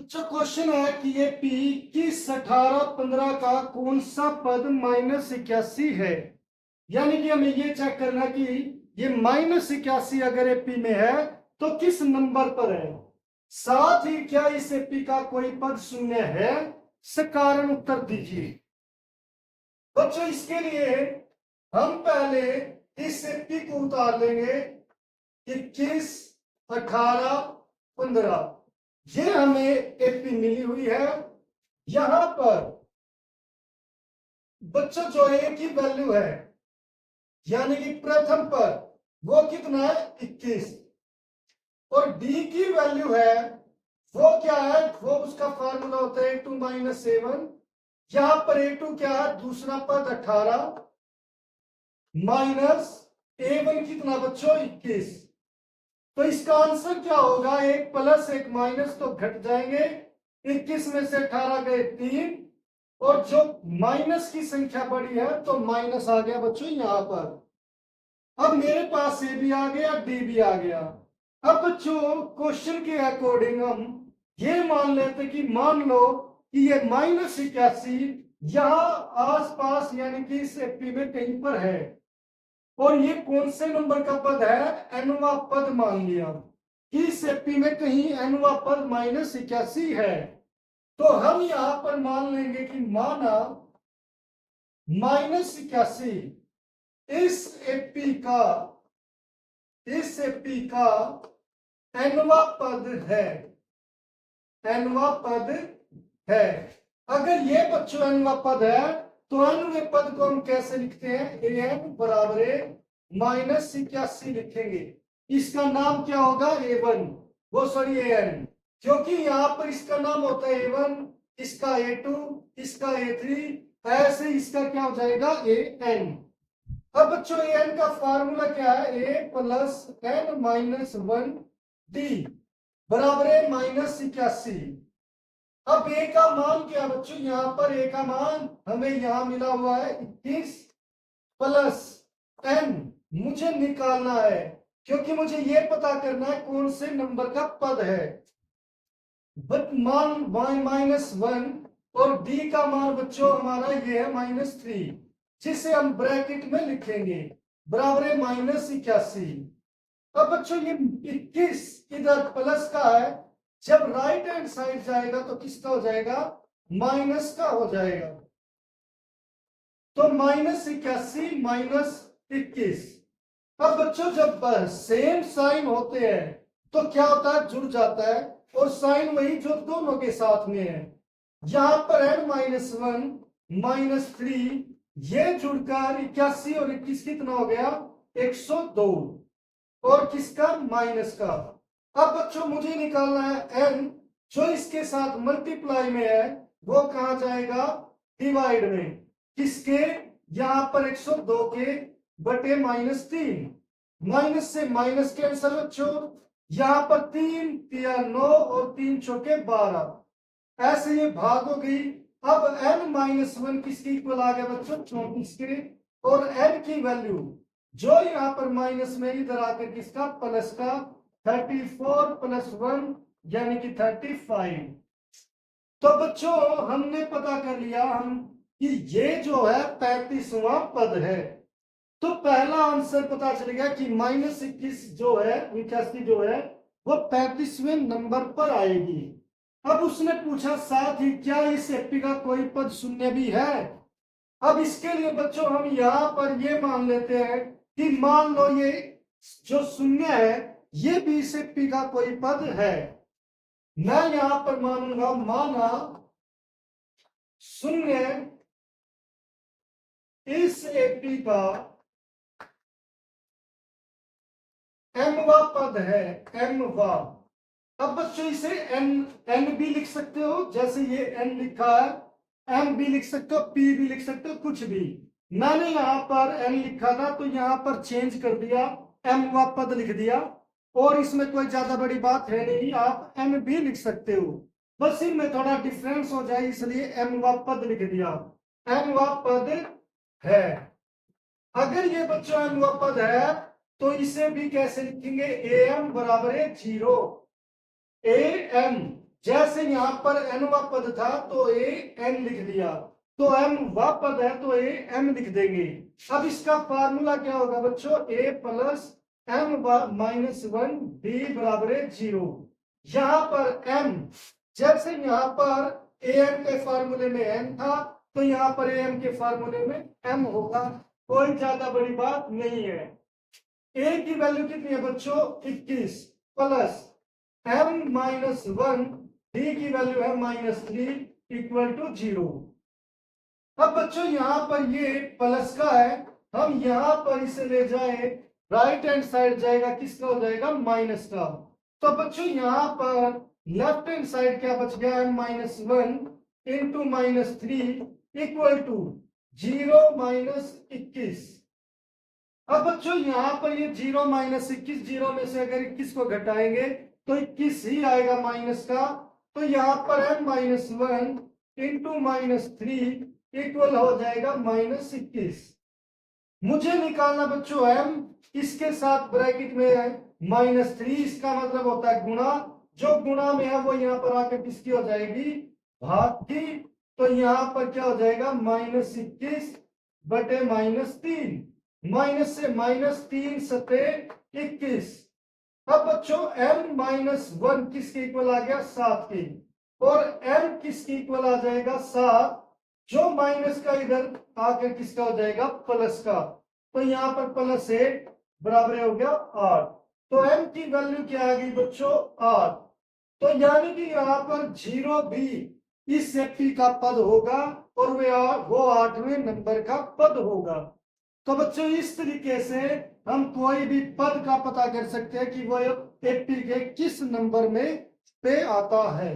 अच्छा क्वेश्चन है कि ये पी किस 18 15 का कौन सा पद -81 है। यानी कि हमें ये चेक करना कि ये -81 अगर ये पी में है तो किस नंबर पर है। साथ ही क्या इस पी का कोई पद शून्य है, इसका कारण उत्तर दीजिए। बच्चों इसके लिए हम पहले इस पी को उतार लेंगे। 21 18 15 ये हमें एपी मिली हुई है। यहां पर बच्चों जो ए की वैल्यू है यानी कि प्रथम पर वो कितना है 21 और डी की वैल्यू है वो क्या है, वो उसका फार्मूला होता है A2 - A1। यहां पर A2 क्या है, दूसरा पद 18 माइनस A1 कितना बच्चों 21। तो इसका आंसर क्या होगा, एक प्लस एक माइनस तो घट जाएंगे। 21 में से 18 गए 3 और जो माइनस की संख्या बड़ी है तो माइनस आ गया बच्चों यहां पर। अब मेरे पास ए भी आ गया डी भी आ गया। अब बच्चों क्वेश्चन के अकॉर्डिंग हम ये मान लेते कि मान लो कि ये -81 यहां आसपास यानी कि इस एपी में कहीं पर है और ये कौन से नंबर का पद है, एनवा पद मान लिया कि इस एपी में कहीं एनवा पद -81 है। तो हम यहां पर मान लेंगे कि माना -81 इस एपी का एनवा पद है, एनवा पद है। अगर ये बच्चों एनवा पद है तो एनवे पद को हम कैसे लिखते हैं, एन बराबर -81 लिखेंगे। इसका नाम क्या होगा A1, वो सॉरी AN, क्योंकि यहां पर इसका नाम होता है A1, इसका A2, इसका A3, ऐसे इसका क्या हो जाएगा AN। अब बच्चों AN का फार्मूला क्या है, A + N - 1 D बराबर है -81। अब ए का मान क्या बच्चों, यहां पर ए का मान हमें यहां मिला हुआ है 21 प्लस n मुझे निकालना है क्योंकि मुझे यह पता करना है कौन से नंबर का पद है। बट मान -1 और डी का मान बच्चों हमारा ये है -3 जिसे हम ब्रैकेट में लिखेंगे बराबर है -81। अब बच्चों ये 21 इधर प्लस का है, जब राइट हैंड साइड जाएगा तो किसका हो जाएगा, माइनस का हो जाएगा। तो -81 -21। अब बच्चों जब सेम साइन होते हैं तो क्या होता है, जुड़ जाता है और साइन वही जो दोनों के साथ में है। यहां पर n - 1 -3 ये जुड़कर 81 और 21 कितना हो गया 102 और किसका माइनस का। अब बच्चों मुझे निकालना है n जो इसके साथ मल्टीप्लाई में है वो कहां जाएगा, डिवाइड में, किसके, यहां पर 102 के बटे -3, माइनस से माइनस कैंसल बच्चों, यहां पर 3 तिया 9 और 3 चौके 12, ऐसे ये भाग हो गई। अब n-1 किसके इक्वल आ गया बच्चों 34 के, और n की वैल्यू जो यहां पर माइनस में इधर आकर किसका प्लस का 34 + 1 यानी कि 35। तो बच्चों हमने पता कर लिया हम कि ये जो है 35वां पद है। तो पहला आंसर पता चल गया कि -21 जो है 81 जो है वो 35वें नंबर पर आएगी। अब उसने पूछा साथ ही क्या इस एपी का कोई पद शून्य भी है। अब इसके लिए बच्चों हम यहां पर ये मान लेते हैं कि मान लो ये जो शून्य है ये भी इस एपी का कोई पद है। मैं यहां पर मानूंगा माना शून्य इस एपी का एमवा पद है, एमवा। अब बच्चों इसे एन एन भी लिख सकते हो, जैसे ये एन लिखा है, एम भी लिख सकते हो, पी भी लिख सकते हो, कुछ भी। मैंने यहां पर एन लिखा था तो यहां पर चेंज कर दिया, एम व पद लिख दिया, और इसमें कोई ज्यादा बड़ी बात है नहीं, आप एम भी लिख सकते हो, बस इनमें थोड़ा डिफरेंस हो जाए इसलिए एम व पद लिख दिया, एम व पद है। अगर ये बच्चों एम व पद है तो इसे भी कैसे लिखेंगे, ए एम बराबर है 0, ए एम जैसे यहाँ पर nवा पद था तो a n लिख दिया, तो m वा पद है तो a m लिख देंगे। अब इसका फार्मूला क्या होगा बच्चों, a plus m minus 1 b बराबर 0। यहाँ पर m, जैसे यहाँ पर am के फार्मूले में n था तो यहाँ पर am के फार्मूले में m होगा, कोई ज्यादा बड़ी बात नहीं है। a की वैल्यू कितनी है बच्चों, 21 प्लस m माइनस 1, d की वैल्यू है -3 इक्वल टू 0। अब बच्चों यहाँ पर ये प्लस का है, हम यहाँ पर इसे ले जाए राइट हैंड साइड जाएगा, किसका हो जाएगा, माइनस का। तो बच्चों यहाँ पर लेफ्ट हैंड साइड क्या बच गया है, -1 इंटू -3 इक्वल टू 0 -21। अब बच्चों यहाँ पर ये 0 -21, 0 में से अगर 21 को घटाएंगे तो 21 ही आएगा माइनस का, तो यहाँ पर m-1 इंटू -3 इक्वल हो जाएगा -21। मुझे निकालना बच्चों m, इसके साथ ब्रैकेट में है -3, इसका मतलब होता है गुणा, जो गुणा में है वो यहाँ पर आकर किसकी हो जाएगी, भाग की। तो यहाँ पर क्या हो जाएगा, -21 बटे -3, माइनस से -3 सते 21। अब बच्चों m-1 किसके इक्वल आ गया, 7 की, और m किसके इक्वल आ जाएगा, 7, जो माइनस का इधर आकर किसका हो जाएगा, प्लस का। तो यहाँ पर +8 बराबर हो गया 8। तो m की वैल्यू क्या आ गई बच्चों, 8। तो यानी कि यहाँ पर 0 भी इस p का पद होगा और वो 8वें नंबर का पद होगा। तो बच्चों इस तरीके से हम कोई भी पद का पता कर सकते हैं कि वो एपी के किस नंबर में पे आता है।